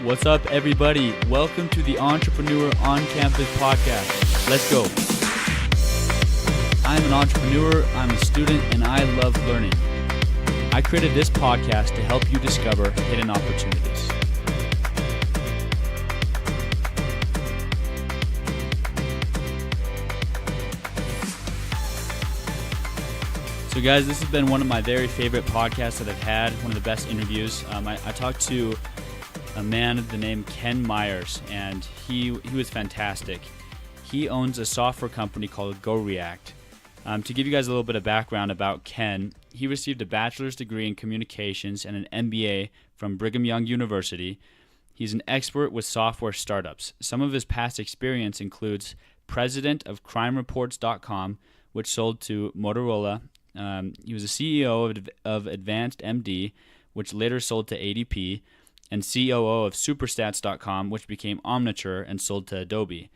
What's up, everybody? Welcome to the Entrepreneur on Campus podcast. Let's go. I'm an entrepreneur, I'm a student, and I love learning. I created this podcast to help you discover hidden opportunities. So guys, this has been one of my very favorite podcasts that I've had, one of the best interviews. I talked to a man of the name Ken Meyers, and he was fantastic. He owns a software company called GoReact. To give you guys a little bit of background about Ken, he received a bachelor's degree in communications and an MBA from Brigham Young University. He's an expert with software startups. Some of his past experience includes president of crimereports.com, which sold to Motorola. He was a CEO of Advanced MD, which later sold to ADP, and COO of Superstats.com, which became Omniture and sold to Adobe.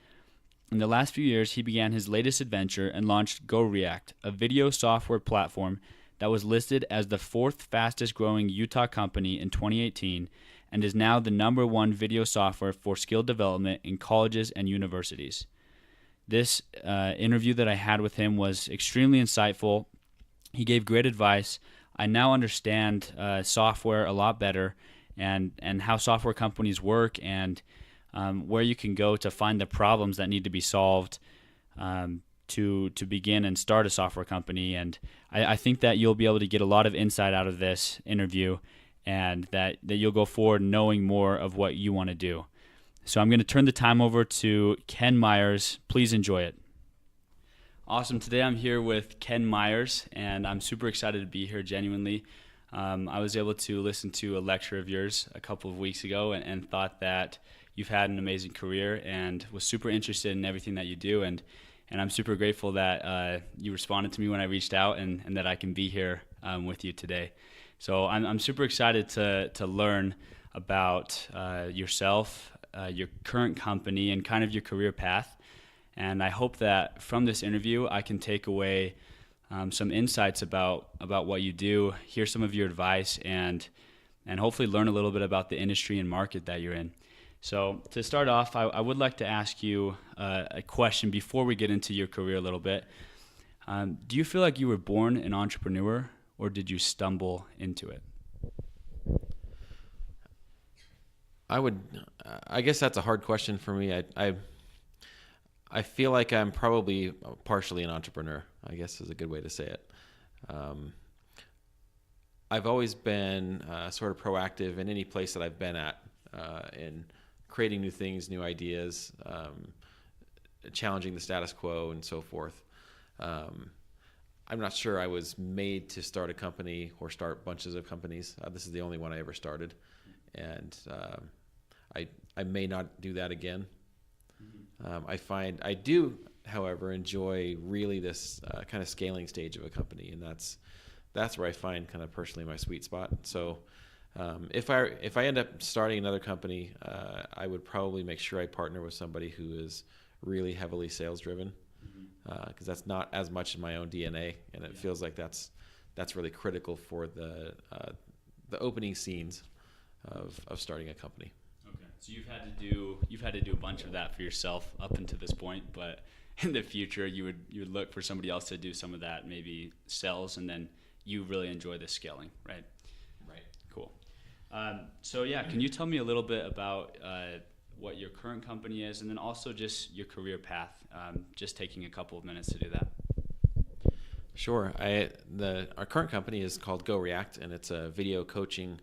In the last few years, he began his latest adventure and launched GoReact, a video software platform that was listed as the fourth fastest growing Utah company in 2018 and is now the number one video software for skill development in colleges and universities. This interview that I had with him was extremely insightful. He gave great advice. I now understand software a lot better and how software companies work and where you can go to find the problems that need to be solved to begin and start a software company. And I think that you'll be able to get a lot of insight out of this interview and that you'll go forward knowing more of what you want to do. So I'm going to turn the time over to Ken Meyers. Please enjoy it. Awesome. Today I'm here with Ken Meyers, and I'm super excited to be here, genuinely. I was able to listen to a lecture of yours a couple of weeks ago and thought that you've had an amazing career and was super interested in everything that you do. And I'm super grateful that you responded to me when I reached out and that I can be here with you today. So I'm super excited to learn about yourself, your current company, and kind of your career path. And I hope that from this interview, I can take away some insights about what you do, hear some of your advice, and hopefully learn a little bit about the industry and market that you're in. So to start off, I would like to ask you a question before we get into your career a little bit. Do you feel like you were born an entrepreneur, or did you stumble into it? I guess that's a hard question for me. I feel like I'm probably partially an entrepreneur, I guess is a good way to say it. I've always been sort of proactive in any place that I've been at in creating new things, new ideas, challenging the status quo and so forth. I'm not sure I was made to start a company or start bunches of companies. This is the only one I ever started. And I may not do that again. I do, however, enjoy really this kind of scaling stage of a company, and that's where I find kind of personally my sweet spot. So if I end up starting another company, I would probably make sure I partner with somebody who is really heavily sales driven, because that's not as much in my own DNA, and it feels like that's really critical for the opening scenes of starting a company. So you've had to do a bunch of that for yourself up until this point, but in the future you would look for somebody else to do some of that, maybe sales, and then you really enjoy the scaling, right? Right. Cool. So yeah, can you tell me a little bit about what your current company is, and then also just your career path? Just taking a couple of minutes to do that. Sure. Our current company is called GoReact, and it's a video coaching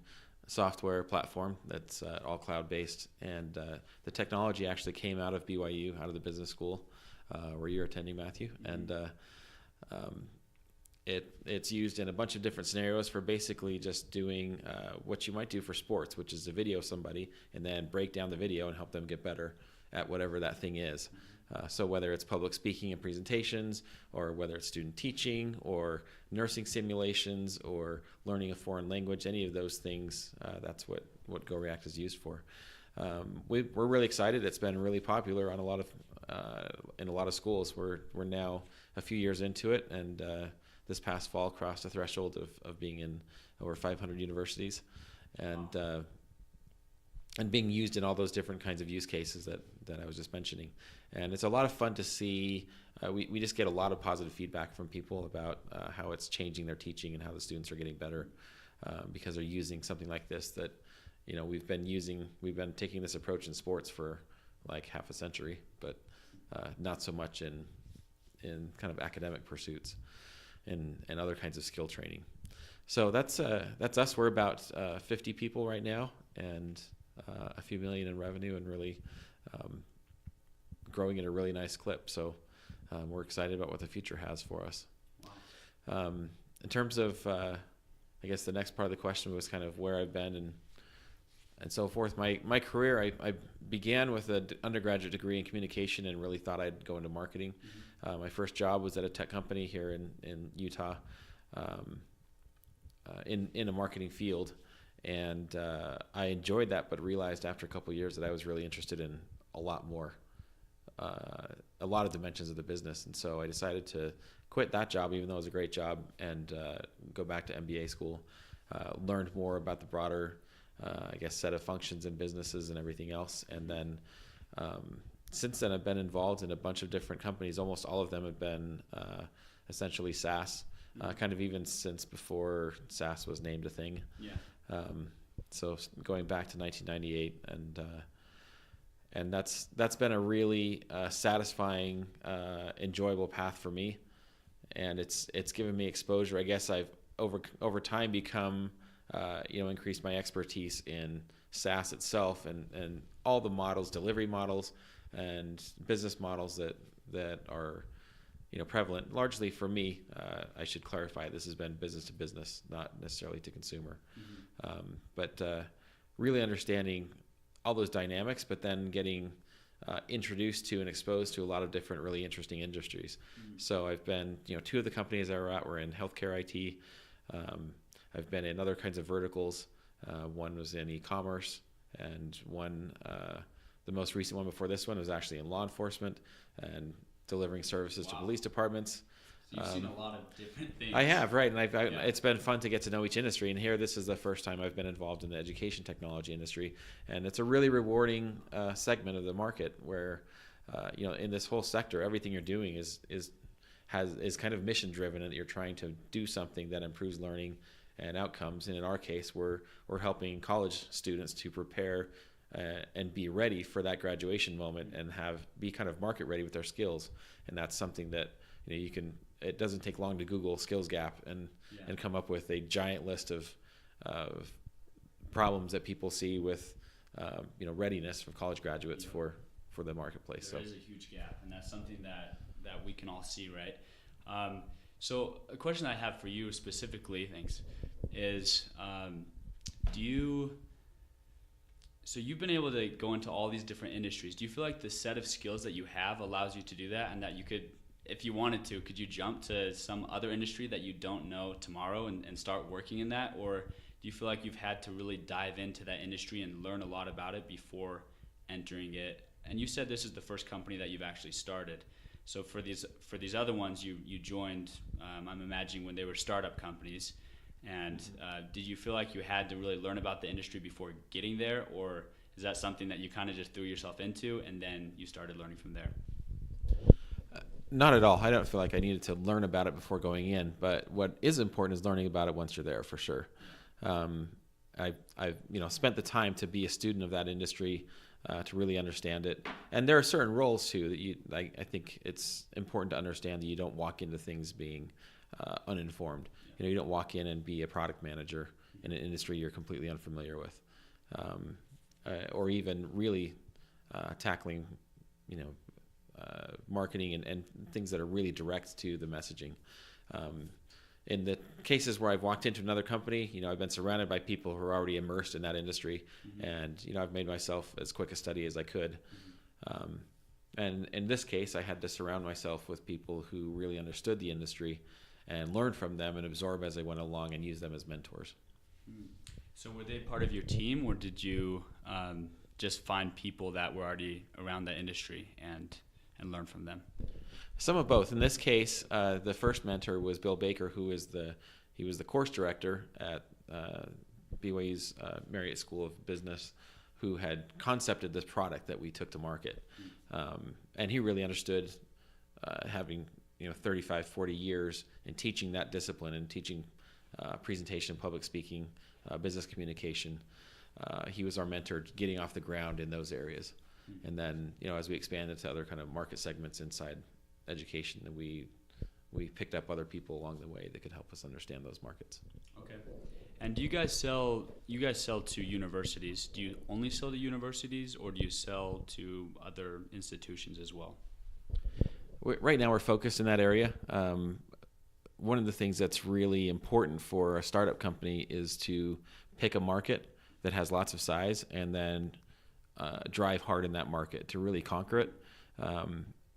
software platform that's all cloud-based, and the technology actually came out of BYU, out of the business school where you're attending, Matthew, and it's used in a bunch of different scenarios for basically just doing what you might do for sports, which is to video somebody and then break down the video and help them get better at whatever that thing is. So whether it's public speaking and presentations, or whether it's student teaching, or nursing simulations, or learning a foreign language, any of those things, that's what GoReact is used for. We're really excited. It's been really popular on in a lot of schools. We're now a few years into it, and this past fall crossed the threshold of being in over 500 universities. And and being used in all those different kinds of use cases that I was just mentioning. And it's a lot of fun to see. We just get a lot of positive feedback from people about how it's changing their teaching and how the students are getting better because they're using something like this that, we've been taking this approach in sports for like half a century, but not so much in kind of academic pursuits and other kinds of skill training. So that's us. We're about 50 people right now, and a few million in revenue, and really growing at a really nice clip. So we're excited about what the future has for us. Wow. In terms of, I guess the next part of the question was kind of where I've been and so forth. My career, I began with an undergraduate degree in communication and really thought I'd go into marketing. Mm-hmm. My first job was at a tech company here in Utah in a marketing field. And I enjoyed that, but realized after a couple of years that I was really interested in a lot more, a lot of dimensions of the business. And so I decided to quit that job, even though it was a great job, and go back to MBA school. Learned more about the broader, set of functions and businesses and everything else. And then since then, I've been involved in a bunch of different companies. Almost all of them have been essentially SaaS, kind of even since before SaaS was named a thing. Yeah. So going back to 1998, and that's been a really satisfying, enjoyable path for me, and it's given me exposure. I guess I've over time become increased my expertise in SaaS itself and all the models, delivery models, and business models that are prevalent. Largely for me, I should clarify, this has been business to business, not necessarily to consumer. Mm-hmm. But really understanding all those dynamics, but then getting introduced to and exposed to a lot of different really interesting industries. Mm-hmm. So I've been, two of the companies I were at were in healthcare IT. I've been in other kinds of verticals. One was in e-commerce, and one, the most recent one before this one, was actually in law enforcement and delivering services to police departments. So you've seen a lot of different things. I have, right, and it's been fun to get to know each industry. And here, this is the first time I've been involved in the education technology industry, and it's a really rewarding segment of the market where, in this whole sector, everything you're doing is kind of mission driven, and you're trying to do something that improves learning and outcomes. And in our case, we're helping college students to prepare and be ready for that graduation moment and be kind of market ready with their skills. And that's something that it doesn't take long to Google skills gap and come up with a giant list of problems that people see with readiness for college graduates for the marketplace. There is a huge gap, and that's something that we can all see, right? So a question I have for you specifically, is so you've been able to go into all these different industries. Do you feel like the set of skills that you have allows you to do that, and that you could, if you wanted to, could you jump to some other industry that you don't know tomorrow and start working in that? Or do you feel like you've had to really dive into that industry and learn a lot about it before entering it? And you said this is the first company that you've actually started. So for these other ones you joined, I'm imagining when they were startup companies. And did you feel like you had to really learn about the industry before getting there, or is that something that you kind of just threw yourself into and then you started learning from there? Not at all. I don't feel like I needed to learn about it before going in, but what is important is learning about it once you're there, for sure. I've spent the time to be a student of that industry, to really understand it. And there are certain roles too that I think it's important to understand that you don't walk into things being uninformed. You don't walk in and be a product manager in an industry you're completely unfamiliar with, or even really tackling, marketing and things that are really direct to the messaging. In the cases where I've walked into another company, I've been surrounded by people who are already immersed in that industry, mm-hmm. and I've made myself as quick a study as I could. Mm-hmm. And in this case, I had to surround myself with people who really understood the industry and learn from them and absorb as they went along and use them as mentors. So were they part of your team, or did you just find people that were already around the industry and learn from them? Some of both. In this case, the first mentor was Bill Baker, who was the course director at BYU's Marriott School of Business, who had concepted this product that we took to market. And he really understood, having 35, 40 years in teaching that discipline and teaching presentation, public speaking, business communication. He was our mentor getting off the ground in those areas. And then, as we expanded to other kind of market segments inside education, we picked up other people along the way that could help us understand those markets. Okay. And do you guys sell to universities? Do you only sell to universities, or do you sell to other institutions as well? Right now we're focused in that area. One of the things that's really important for a startup company is to pick a market that has lots of size and then drive hard in that market to really conquer it.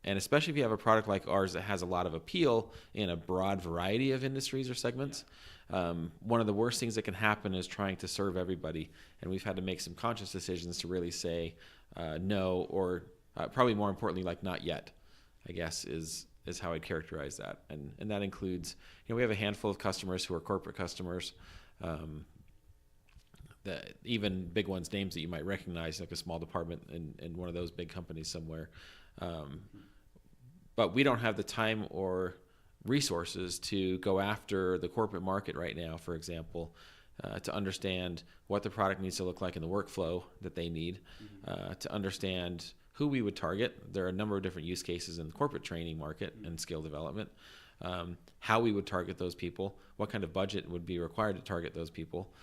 And especially if you have a product like ours that has a lot of appeal in a broad variety of industries or segments. One of the worst things that can happen is trying to serve everybody. And we've had to make some conscious decisions to really say no, or probably more importantly, like not yet, I guess, is how I'd characterize that. And that includes, we have a handful of customers who are corporate customers, that even big ones, names that you might recognize, like a small department in one of those big companies somewhere. But we don't have the time or resources to go after the corporate market right now, for example, to understand what the product needs to look like in the workflow that they need, to understand who we would target. There are a number of different use cases in the corporate training market and skill development, how we would target those people, what kind of budget would be required to target those people.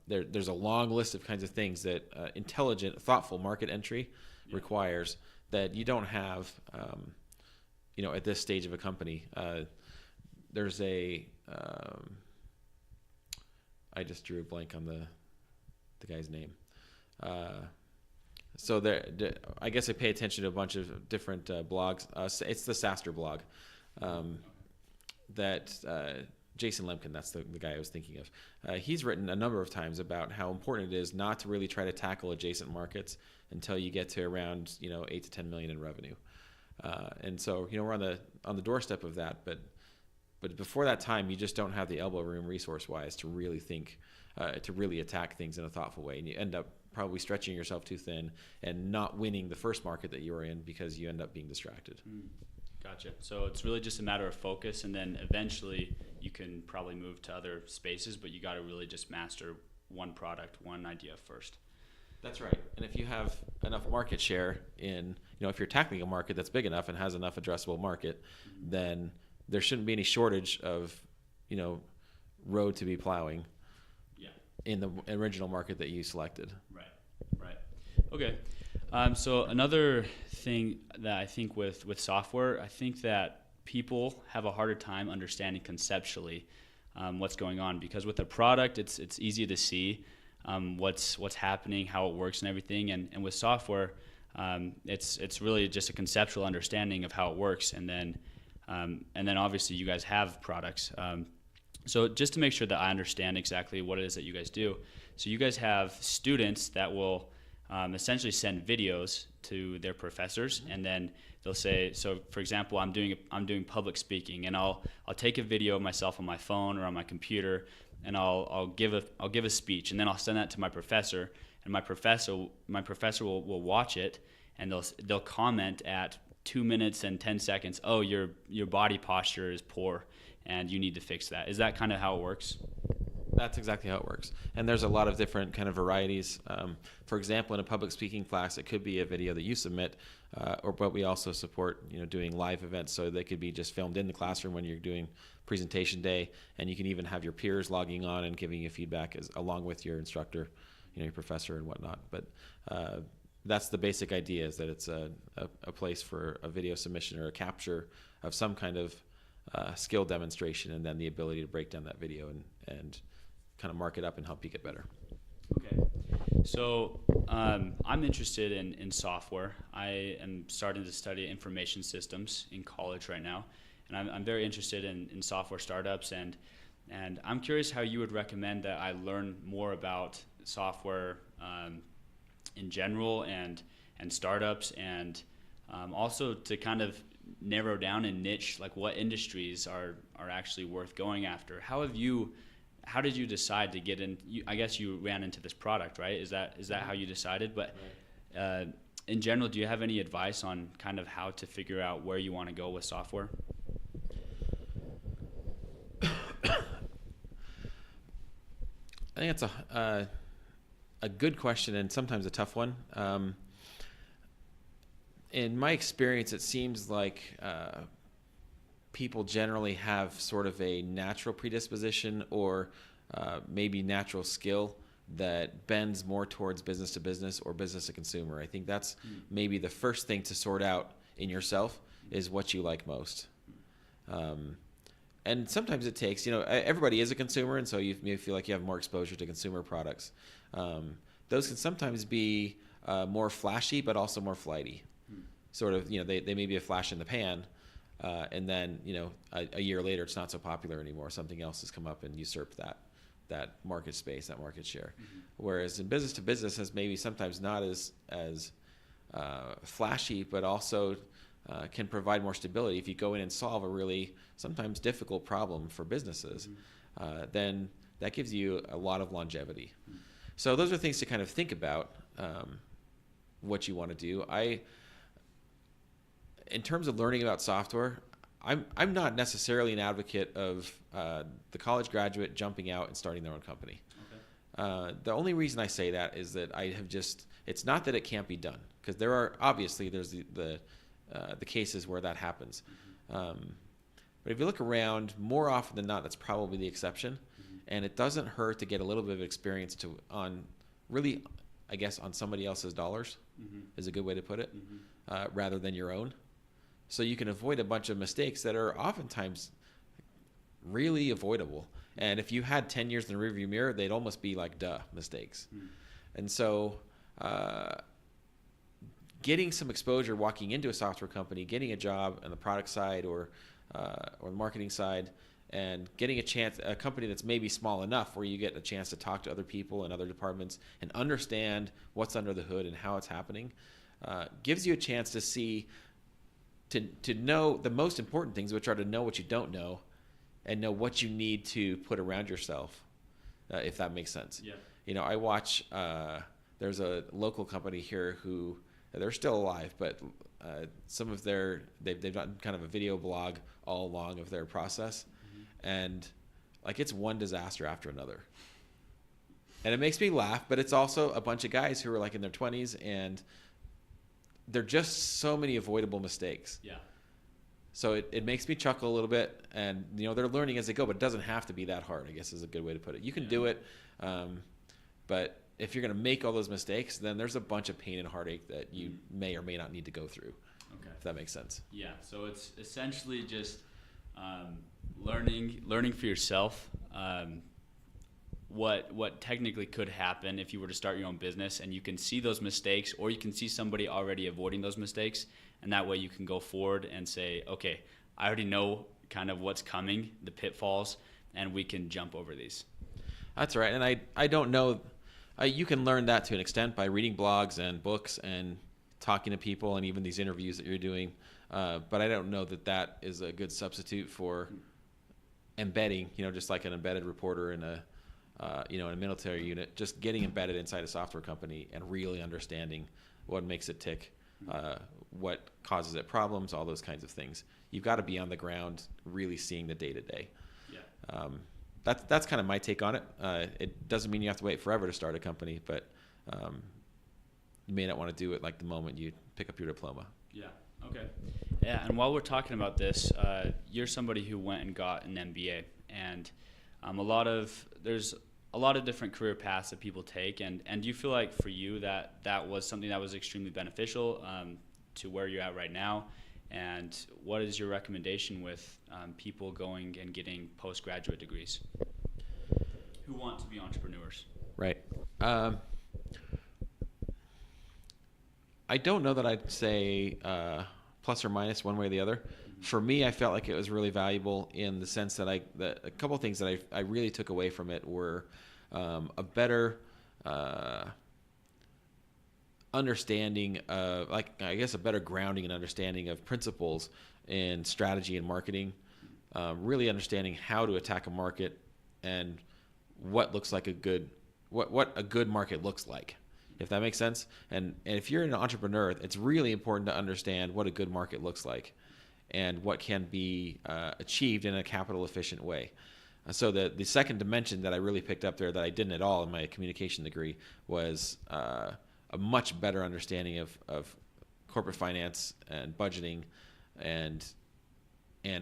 There's a long list of kinds of things that intelligent, thoughtful market entry requires that you don't have at this stage of a company. There's I just drew a blank on the guy's name. So I guess I pay attention to a bunch of different blogs. It's the SaaStr blog that Jason Lemkin, that's the guy I was thinking of. He's written a number of times about how important it is not to really try to tackle adjacent markets until you get to around 8 to 10 million in revenue. And so we're on the doorstep of that, but before that time, you just don't have the elbow room resource-wise to really think, to really attack things in a thoughtful way, and you end up probably stretching yourself too thin and not winning the first market that you were in because you end up being distracted. Gotcha. So it's really just a matter of focus, and then eventually you can probably move to other spaces, but you got to really just master one product, one idea first. That's right. And if you have enough market share in, if you're tackling a market that's big enough and has enough addressable market, then there shouldn't be any shortage of, road to be plowing in the original market that you selected. Right. Okay. So another thing that I think with software, I think that people have a harder time understanding conceptually what's going on, because with a product, it's easy to see what's happening, how it works, and everything. And with software, it's really just a conceptual understanding of how it works, and then obviously you guys have products. So just to make sure that I understand exactly what it is that you guys do, so you guys have students that will essentially send videos to their professors, and then they'll say, so for example, I'm doing public speaking, and I'll take a video of myself on my phone or on my computer, and I'll give a speech, and then I'll send that to my professor, and my professor will watch it, and they'll comment at 2 minutes and 10 seconds, oh, your body posture is poor and you need to fix that. Is that kind of how it works? That's exactly how it works. And there's a lot of different kind of varieties. For example, in a public speaking class, it could be a video that you submit, but we also support doing live events, so they could be just filmed in the classroom when you're doing presentation day, and you can even have your peers logging on and giving you feedback along with your instructor, your professor and whatnot. But that's the basic idea, is that it's a place for a video submission or a capture of some kind of skill demonstration, and then the ability to break down that video and kind of mark it up and help you get better. Okay. So I'm interested in software. I am starting to study information systems in college right now, and I'm very interested in software startups, and I'm curious how you would recommend that I learn more about software in general and startups, and also to kind of narrow down and niche, like what industries are actually worth going after. How have you how did you decide to get in? I guess you ran into this product, right? Is that how you decided? But in general, do you have any advice on kind of how to figure out where you want to go with software? I think it's a good question and sometimes a tough one. In my experience, it seems like people generally have sort of a natural predisposition or maybe natural skill that bends more towards business to business or business to consumer. I think that's maybe the first thing to sort out in yourself is what you like most. And sometimes it takes, everybody is a consumer, and so you may feel like you have more exposure to consumer products. Those can sometimes be more flashy, but also more flighty. Sort of, they may be a flash in the pan, and then, a year later, it's not so popular anymore. Something else has come up and usurped that market space, that market share. Whereas in business to business, is maybe sometimes not as flashy, but also can provide more stability. If you go in and solve a really sometimes difficult problem for businesses, then that gives you a lot of longevity. So those are things to kind of think about what you want to do. In terms of learning about software, I'm not necessarily an advocate of the college graduate jumping out and starting their own company. Okay. The only reason I say that is that it's not that it can't be done, because there's the cases where that happens. But if you look around, more often than not, that's probably the exception. And it doesn't hurt to get a little bit of experience on somebody else's dollars, is a good way to put it, rather than your own. So you can avoid a bunch of mistakes that are oftentimes really avoidable. And if you had 10 years in the rearview mirror, they'd almost be like mistakes. And so getting some exposure walking into a software company, getting a job on the product side or the marketing side, and getting a company that's maybe small enough where you get a chance to talk to other people in other departments and understand what's under the hood and how it's happening, gives you a chance to see, to know the most important things, which are to know what you don't know and know what you need to put around yourself, if that makes sense. Yeah. I watch, there's a local company here who, they're still alive, but they've done kind of a video blog all along of their process. And it's one disaster after another. And it makes me laugh, but it's also a bunch of guys who are in their 20s, and they're just so many avoidable mistakes. Yeah. So it makes me chuckle a little bit, and they're learning as they go, but it doesn't have to be that hard, I guess is a good way to put it. You can do it, but if you're going to make all those mistakes, then there's a bunch of pain and heartache that you may or may not need to go through. Okay. If that makes sense. Yeah. So it's essentially just learning for yourself what technically could happen if you were to start your own business, and you can see those mistakes, or you can see somebody already avoiding those mistakes, and that way you can go forward and say, okay, I already know kind of what's coming, the pitfalls, and we can jump over these. That's right. And I don't know, you can learn that to an extent by reading blogs and books and talking to people and even these interviews that you're doing, but I don't know that is a good substitute for embedding, just like an embedded reporter in a military unit, just getting embedded inside a software company and really understanding what makes it tick, what causes it problems, all those kinds of things. You've got to be on the ground, really seeing the day-to-day. Yeah. That's kind of my take on it. It doesn't mean you have to wait forever to start a company, but you may not want to do it the moment you pick up your diploma. Yeah. Okay. Yeah, and while we're talking about this, you're somebody who went and got an MBA, and there's a lot of different career paths that people take, and do you feel like for you that was something that was extremely beneficial to where you're at right now? And what is your recommendation with people going and getting postgraduate degrees who want to be entrepreneurs? Right. I don't know that I'd say plus or minus one way or the other. For me, I felt like it was really valuable in the sense that a couple of things that I really took away from it were a better understanding of, a better grounding and understanding of principles in strategy and marketing, really understanding how to attack a market and what looks like what a good market looks like, if that makes sense. And if you're an entrepreneur, it's really important to understand what a good market looks like and what can be achieved in a capital efficient way. So the second dimension that I really picked up there that I didn't at all in my communication degree was a much better understanding of corporate finance and budgeting and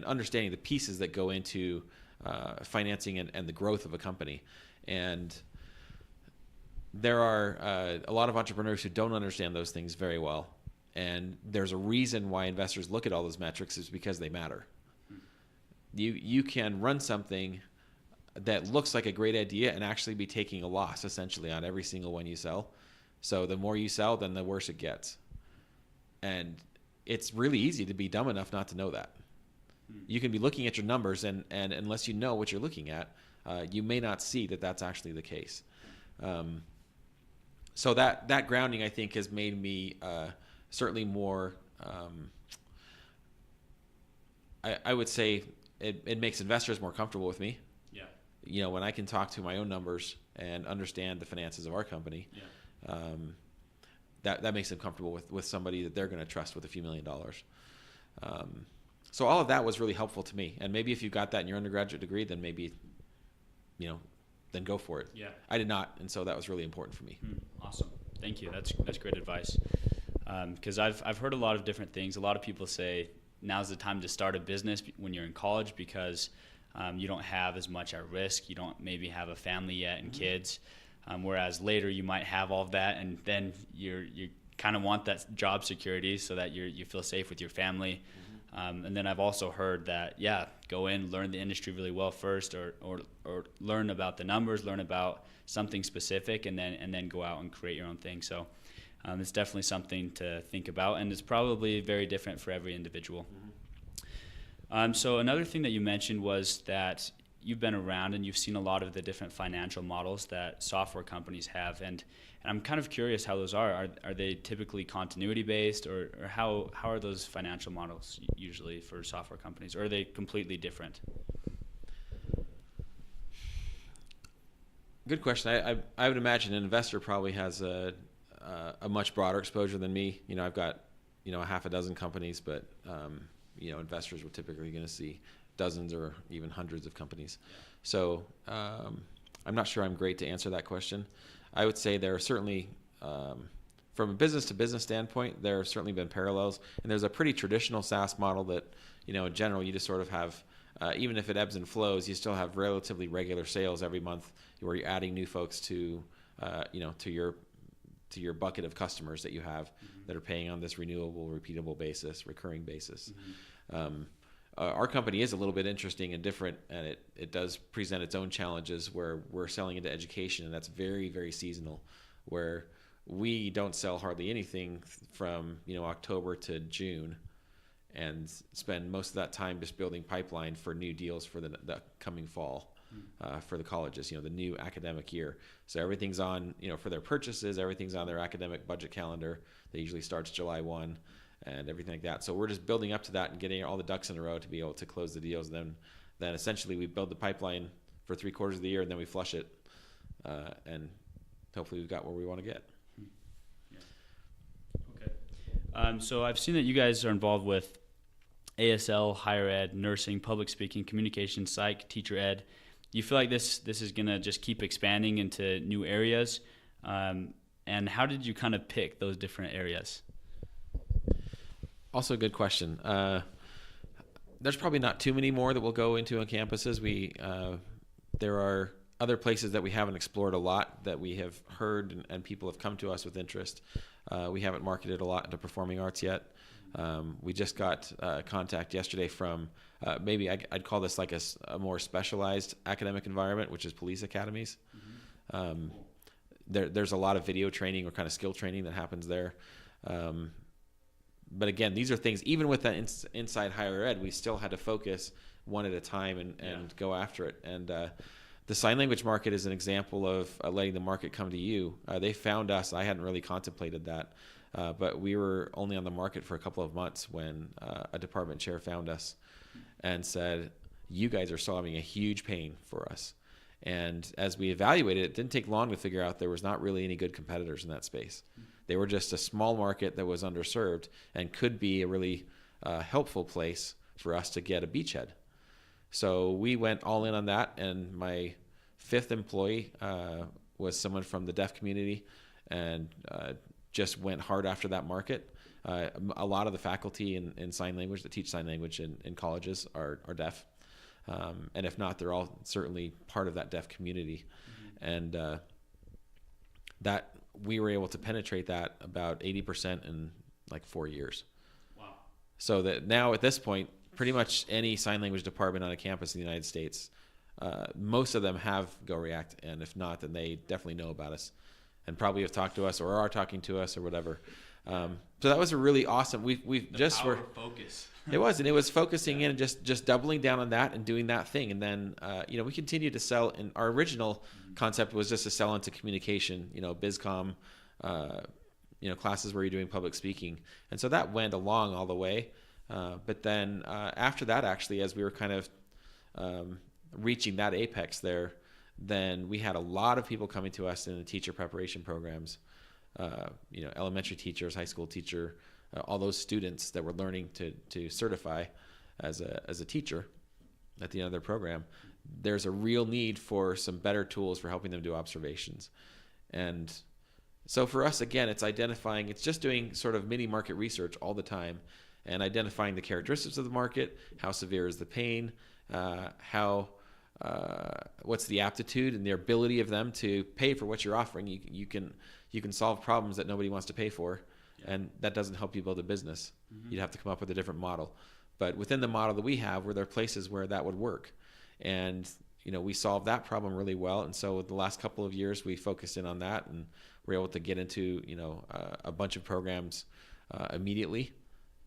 understanding the pieces that go into financing and the growth of a company. And there are a lot of entrepreneurs who don't understand those things very well. And there's a reason why investors look at all those metrics is because they matter. You can run something that looks like a great idea and actually be taking a loss essentially on every single one you sell. So the more you sell, then the worse it gets. And it's really easy to be dumb enough not to know that. You can be looking at your numbers and unless you know what you're looking at, you may not see that that's actually the case. So that grounding, I think, has made me certainly more, I would say it makes investors more comfortable with me. Yeah. You know, when I can talk to my own numbers and understand the finances of our company, that makes them comfortable with somebody that they're going to trust with a few $1 million. So all of that was really helpful to me. And maybe if you got that in your undergraduate degree, then maybe, then go for it. Yeah. I did not, and so that was really important for me. Awesome. Thank you. That's great advice. Because I've heard a lot of different things. A lot of people say now's the time to start a business when you're in college because you don't have as much at risk. You don't maybe have a family yet and kids. Whereas later you might have all of that, and then you kind of want that job security so that you feel safe with your family. And then I've also heard that, go in, learn the industry really well first, or learn about the numbers, learn about something specific, and then go out and create your own thing. So it's definitely something to think about, and it's probably very different for every individual. So another thing that you mentioned was that you've been around and you've seen a lot of the different financial models that software companies have, and I'm kind of curious how those are. Are they typically continuity based, or how are those financial models usually for software companies, or are they completely different? Good question. I would imagine an investor probably has a much broader exposure than me. I've got a half a dozen companies, but investors were typically going to see dozens or even hundreds of companies. So I'm not sure I'm great to answer that question. I would say there are certainly, from a business to business standpoint, there have certainly been parallels. And there's a pretty traditional SaaS model that, in general, you just sort of have, even if it ebbs and flows, you still have relatively regular sales every month where you're adding new folks to your bucket of customers that you have that are paying on this renewable, repeatable basis, recurring basis. Our company is a little bit interesting and different, and it does present its own challenges where we're selling into education, and that's very, very seasonal, where we don't sell hardly anything from October to June and spend most of that time just building pipeline for new deals for the coming fall for the colleges, the new academic year. So everything's on, for their purchases, everything's on their academic budget calendar that usually starts July 1. And everything like that. So we're just building up to that and getting all the ducks in a row to be able to close the deals. Then essentially we build the pipeline for 3/4 of the year, and then we flush it, and hopefully we've got where we want to get. Yeah. Okay. So I've seen that you guys are involved with ASL, higher ed, nursing, public speaking, communication, psych, teacher ed. Do you feel like this is going to just keep expanding into new areas? And how did you kind of pick those different areas? Also a good question. There's probably not too many more that will go into on campuses. There are other places that we haven't explored a lot that we have heard and people have come to us with interest. We haven't marketed a lot into performing arts yet. We just got contact yesterday from maybe I'd call this like a more specialized academic environment, which is police academies. There's a lot of video training or kind of skill training that happens there. But again, these are things, even with that inside higher ed, we still had to focus one at a time and go after it. And the sign language market is an example of letting the market come to you. They found us. I hadn't really contemplated that, but we were only on the market for a couple of months when a department chair found us and said, you guys are solving a huge pain for us. And as we evaluated, it didn't take long to figure out there was not really any good competitors in that space. They were just a small market that was underserved and could be a really helpful place for us to get a beachhead. So we went all in on that, and my 5th employee was someone from the deaf community, and just went hard after that market. A lot of the faculty in sign language that teach sign language in colleges are deaf. And if not, they're all certainly part of that deaf community. And that we were able to penetrate that about 80% in like 4 years. Wow. So that now at this point, pretty much any sign language department on a campus in the United States, most of them have GoReact, and if not, then they definitely know about us and probably have talked to us or are talking to us or whatever. So that was a really awesome. We've just were focus. It was, and it was focusing in and just doubling down on that and doing that thing. And then we continued to sell. And our original concept was just to sell into communication, BizCom, classes where you're doing public speaking, and so that went along all the way. But then after that, actually, as we were kind of reaching that apex there, then we had a lot of people coming to us in the teacher preparation programs. Elementary teachers, high school teacher, all those students that were learning to certify as a teacher at the end of their program. There's a real need for some better tools for helping them do observations. And so for us, again, it's just doing sort of mini market research all the time and identifying the characteristics of the market, how severe is the pain, what's the aptitude and the ability of them to pay for what you're offering. You can solve problems that nobody wants to pay for, and that doesn't help you build a business. You'd have to come up with a different model. But within the model that we have, where there are places where that would work, and we solved that problem really well. And so the last couple of years, we focused in on that, and we're able to get into a bunch of programs immediately,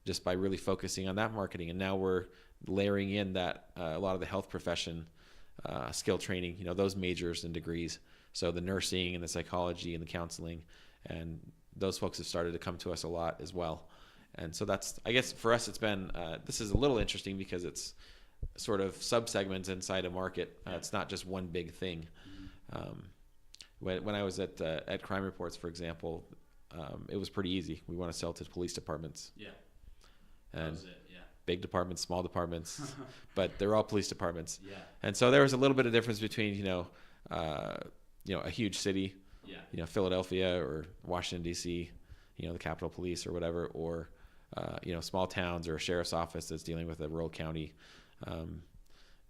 just by really focusing on that marketing. And now we're layering in that a lot of the health profession skill training, those majors and degrees. So the nursing and the psychology and the counseling, and those folks have started to come to us a lot as well. And so that's, I guess for us, it's been, this is a little interesting because it's sort of sub-segments inside a market. It's not just one big thing. When I was at Crime Reports, for example, it was pretty easy. We want to sell to police departments. Yeah. And that was it. Yeah. Big departments, small departments, but they're all police departments. Yeah. And so there was a little bit of difference between, a huge city, Philadelphia or Washington, D.C., the Capitol Police or whatever, or, small towns or a sheriff's office that's dealing with a rural county.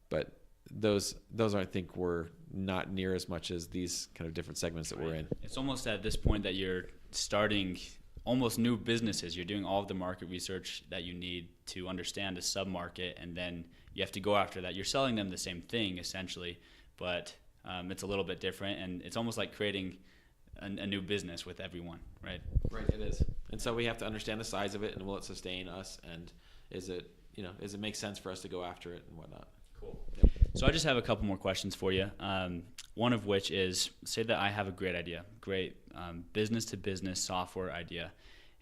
But those I think were not near as much as these kind of different segments that we're in. It's almost at this point that you're starting almost new businesses. You're doing all of the market research that you need to understand a sub-market, and then you have to go after that. You're selling them the same thing essentially, but it's a little bit different, and it's almost like creating a new business with everyone, right? Right, it is. And so we have to understand the size of it, and will it sustain us, and does it make sense for us to go after it and whatnot. Cool. Yep. So I just have a couple more questions for you. One of which is, say that I have a great idea, great business-to-business software idea,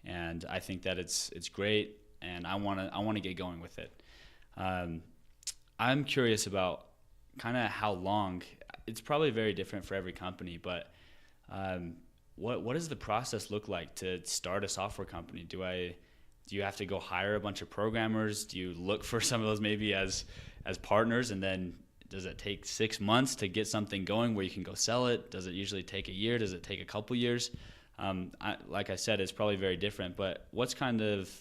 and I think that it's great, and I want to get going with it. I'm curious about kind of how long. It's probably very different for every company, but what does the process look like to start a software company? Do you have to go hire a bunch of programmers? Do you look for some of those maybe as partners, and then does it take 6 months to get something going where you can go sell it? Does it usually take a year? Does it take a couple years? Like I said, it's probably very different, but what's kind of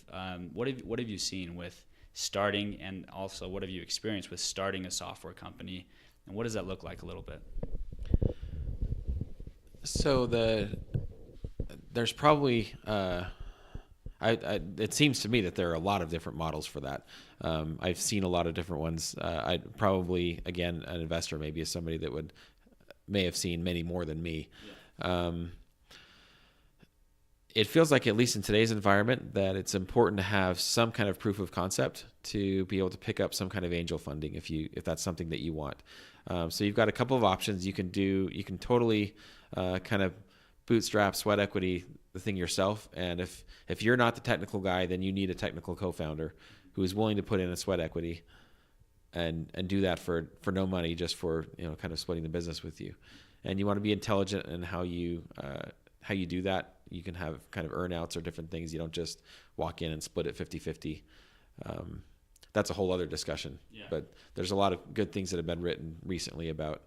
what have you seen with starting, and also what have you experienced with starting a software company, and what does that look like a little bit? So there's probably it seems to me that there are a lot of different models for that. I've seen a lot of different ones. I'd probably, again, an investor maybe is somebody that may have seen many more than me. Yeah. It feels like, at least in today's environment, that it's important to have some kind of proof of concept to be able to pick up some kind of angel funding if that's something that you want. So you've got a couple of options. You can totally kind of bootstrap, sweat equity the thing yourself, and if you're not the technical guy, then you need a technical co-founder who is willing to put in a sweat equity and do that for no money, just for, kind of splitting the business with you. And you want to be intelligent in how you do that. You can have kind of earnouts or different things. You don't just walk in and split it 50-50. That's a whole other discussion. Yeah. But there's a lot of good things that have been written recently about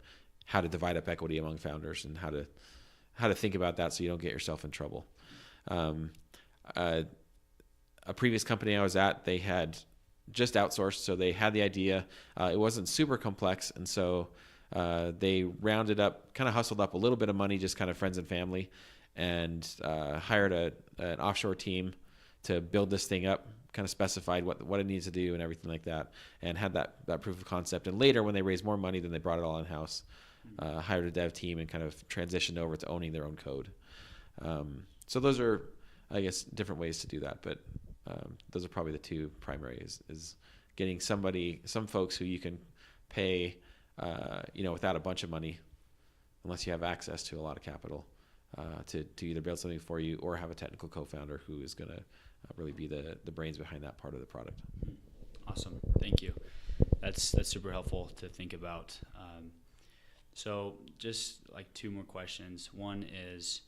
how to divide up equity among founders and how to think about that so you don't get yourself in trouble. A previous company I was at, they had just outsourced, so they had the idea. It wasn't super complex, and so they rounded up, kind of hustled up a little bit of money, just kind of friends and family, and hired an offshore team to build this thing up, kind of specified what it needs to do and everything like that, and had that proof of concept. And later, when they raised more money, then they brought it all in-house, hired a dev team, and kind of transitioned over to owning their own code. So those are, I guess, different ways to do that, but those are probably the two primary is getting some folks who you can pay, without a bunch of money, unless you have access to a lot of capital, to either build something for you or have a technical co-founder who is going to really be the brains behind that part of the product. Awesome. Thank you. That's super helpful to think about. So just like two more questions. One is,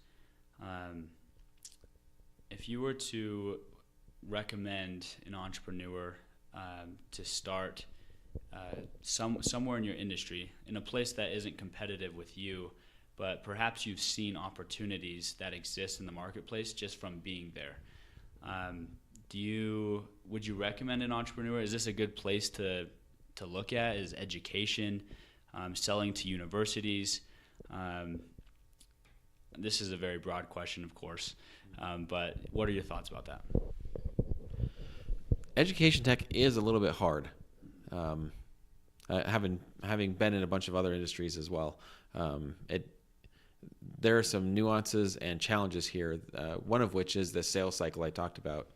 if you were to recommend an entrepreneur to start somewhere in your industry, in a place that isn't competitive with you, but perhaps you've seen opportunities that exist in the marketplace just from being there. Would you recommend an entrepreneur? Is this a good place to look at? Is education, selling to universities? This is a very broad question, of course, but what are your thoughts about that? Education tech is a little bit hard. Having been in a bunch of other industries as well, there are some nuances and challenges here. One of which is the sales cycle I talked about.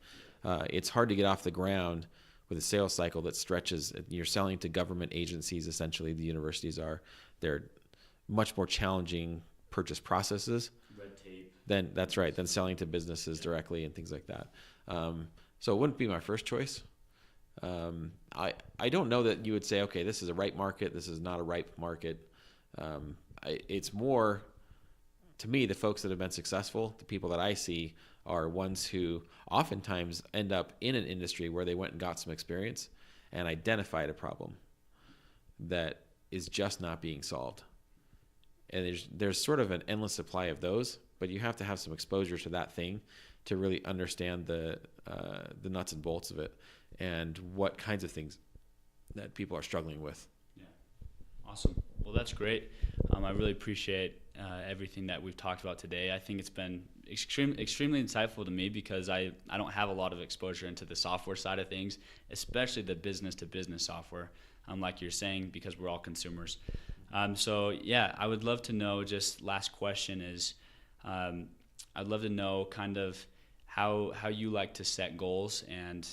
It's hard to get off the ground with a sales cycle that stretches. You're selling to government agencies, essentially. The universities are. They're much more challenging purchase processes. Red tape. That's right. Than selling to businesses directly and things like that. So it wouldn't be my first choice. I don't know that you would say, okay, this is a ripe market, this is not a ripe market. It's more, to me, the folks that have been successful, the people that I see, are ones who oftentimes end up in an industry where they went and got some experience and identified a problem that is just not being solved. And there's sort of an endless supply of those, but you have to have some exposure to that thing to really understand the nuts and bolts of it and what kinds of things that people are struggling with. Yeah, awesome. Well, that's great. I really appreciate everything that we've talked about today. I think it's been extremely insightful to me because I don't have a lot of exposure into the software side of things, especially the business-to-business software, like you're saying, because we're all consumers. So, yeah, I would love to know, just last question is, I'd love to know kind of how you like to set goals and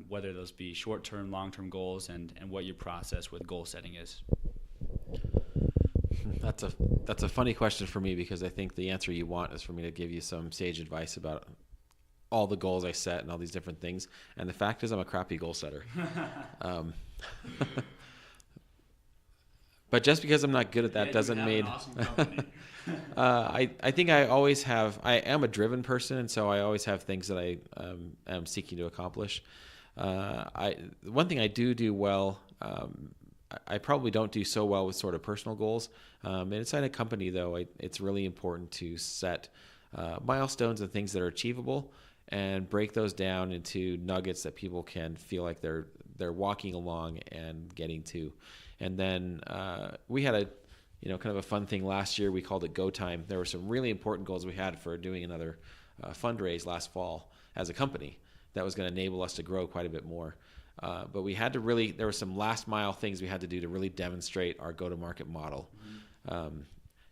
whether those be short-term, long-term goals, and what your process with goal setting is. That's a funny question for me because I think the answer you want is for me to give you some sage advice about all the goals I set and all these different things. And the fact is I'm a crappy goal setter. But just because I'm not good at that doesn't mean I think I am a driven person, and so I always have things that I am seeking to accomplish. One thing I do well, I probably don't do so well with sort of personal goals. And inside a company, though, it's really important to set milestones and things that are achievable and break those down into nuggets that people can feel like they're walking along and getting to. And then we had kind of a fun thing last year. We called it Go Time. There were some really important goals we had for doing another fundraise last fall as a company that was going to enable us to grow quite a bit more. But we had to there were some last mile things we had to do to really demonstrate our go-to-market model. Mm-hmm.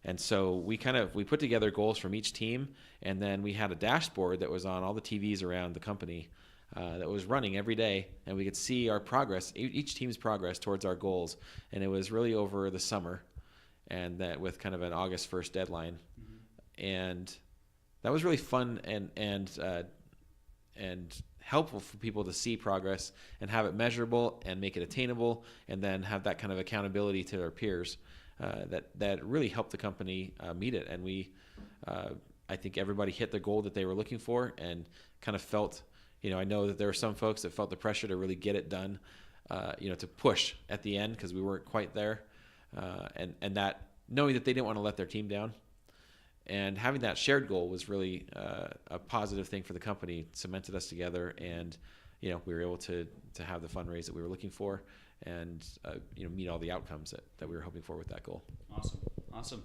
And so we put together goals from each team, and then we had a dashboard that was on all the TVs around the company that was running every day, and we could see our progress, each team's progress towards our goals. And it was really over the summer, and that with kind of an August 1st deadline. Mm-hmm. And that was really fun and helpful for people to see progress and have it measurable and make it attainable, and then have that kind of accountability to their peers that really helped the company meet it. And I think everybody hit the goal that they were looking for, and kind of felt, I know that there were some folks that felt the pressure to really get it done, to push at the end because we weren't quite there, and that knowing that they didn't want to let their team down. And having that shared goal was really a positive thing for the company, cemented us together, and we were able to have the fundraise that we were looking for, and meet all the outcomes that we were hoping for with that goal. Awesome.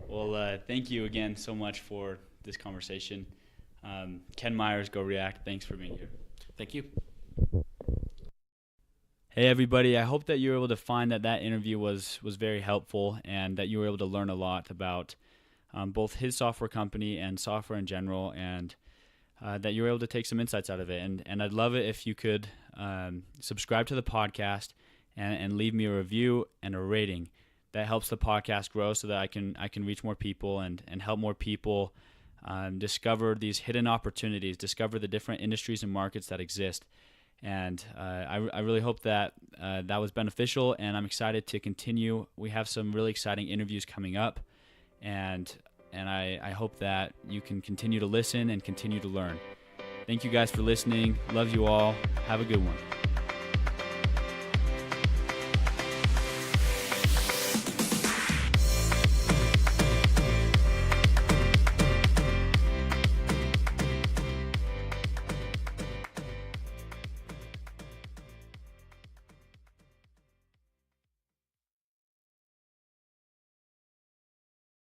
Well, thank you again so much for this conversation. Ken Meyers, GoReact, thanks for being here. Thank you. Hey everybody, I hope that you were able to find that interview was very helpful, and that you were able to learn a lot about both his software company and software in general, and that you were able to take some insights out of it. And I'd love it if you could subscribe to the podcast and leave me a review and a rating. That helps the podcast grow so that I can reach more people and help more people discover these hidden opportunities, discover the different industries and markets that exist. And I really hope that that was beneficial, and I'm excited to continue. We have some really exciting interviews coming up, and I hope that you can continue to listen and continue to learn. Thank you guys for listening. Love you all. Have a good one.